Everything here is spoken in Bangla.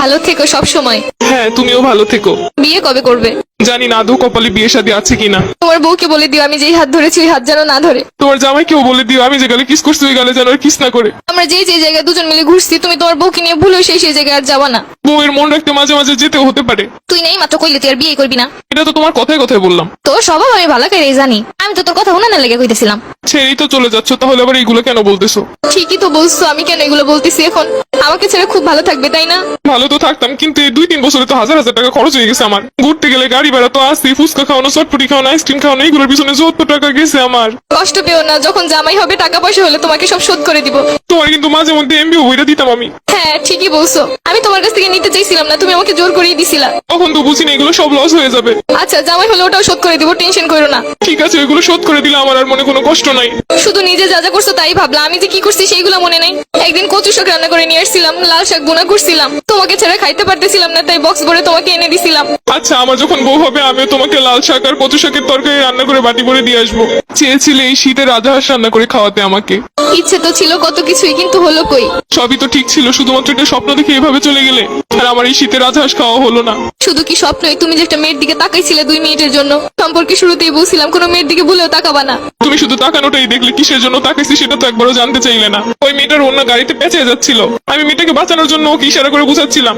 ভালো থেকো সব সময়। হ্যাঁ, তুমিও ভালো থেকো। বিয়ে কবে করবে? জানি না আদৌ কপালে বিয়ে শাদী আছে কিনা। তোমার বউকে বলে দিও আমি যেই হাত ধরেছি ওই হাত যেন না ধরে। তোমার জামাইকেও বলে দিও আমি যে গালে কিস করছি ওই গালে যেন আর কিস না করে। আমরা যে জায়গায় দুজন মিলে ঘুরছি তুমি তোমার বউকে নিয়ে ভুলেও সেই জায়গায় আর যাবা না। বউয়ের মন রাখতে মাঝে মাঝে যেতেও হতে পারে। তুই নেই মাত্র কইলে তুই আর বিয়ে করবি না? এটা তো তোমার কথায় কথায় বললাম। তোর স্বভাব আমি ভালো করে জানি, আমি তো তোর কথা শোনা না লেগে কইতেছিলাম। ছেড়েই তো চলে যাচ্ছ, তাহলে আবার এইগুলো কেন বলতেছো? ঠিকই তো বলছো, আমি কেন এগুলো বলতেছি এখন? আমাকে ছেড়ে খুব ভালো থাকবে তাই না? ভালো তো থাকতাম, কিন্তু এই 2-3 বছরে তো হাজার হাজার টাকা খরচ হয়ে গেছে আমার। ঘুরতে গেলে গাড়ি ভাড়া তো আসছে, ফুচকা খাওয়ানো, চটপটি খাওয়ানো, আইসক্রিম খাওয়ানো, এইগুলোর পিছনে যত টাকা গেছে আমার। কষ্ট পেও না, যখন জামাই হবে টাকা পয়সা হলে তোমাকে সব শোধ করে দিব। তোমার কিন্তু মাঝে মধ্যে এমবিও বইটা দিতাম আমি। হ্যাঁ ঠিকই বলছো, আমি তোমার কাছ থেকে নিতে চাইছিলাম না, তুমি আমাকে জোর করেই দিছিলা। তখন তো বুঝিনি এগুলো সব লস হয়ে যাবে। আচ্ছা জামাই হলে ওটাও শোধ করে দিব, টেনশন করো না। ঠিক আছে, ওইগুলো শোধ করে দিলে আমার আর মনে কোনো কষ্ট নাই। শুধু নিজে যা যা করছো তাই ভাবলা, আমি যে কি করছি সেইগুলো মনে নাই। একদিন কচু শাক রান্না করে নিয়ে আসছিলাম, লাল শাক বোনা করছিলাম, তোমাকে ছেড়ে খাইতে পারতেছিলাম না তাই বক্স ভরে তোমাকে এনে দিছিলাম। আচ্ছা, আমার যখন বউ হবে আমিও তোমাকে লাল শাক আর কচু শাকের তরকারি রান্না করে বাটি ভরে দিয়ে আসবো। চেয়েছিলে এই শীতে রাজহাঁস রান্না করে খাওয়াতে আমাকে। ইচ্ছে তো ছিল কত কিছুই, কিন্তু হলো কই? সবই তো ঠিক ছিল, শুধুমাত্র একটা স্বপ্ন দেখে এভাবে চলে গেলে। আর আমার এই শীতে রাজহাঁস খাওয়া হলো না। শুধু কি স্বপ্নই? তুমি যে একটা মেয়ের দিকে তাকাইছিলে 2 মিনিটের জন্য, সম্পর্কে শুরুতেই বলছিলাম কোনো মেয়ের দিকে ভুলেও তাকাবা না। তুমি শুধু তাকানোটাই দেখলে, কিসের জন্য তাকাইছি সেটা তো একবারও জানতে চাইলে না। ওই মেয়েটার অন্য গাড়িতে পেঁচে যাচ্ছিল, আমি মেয়েটাকে বাঁচানোর জন্য ওকে ইশারা করে বুঝাচ্ছিলাম।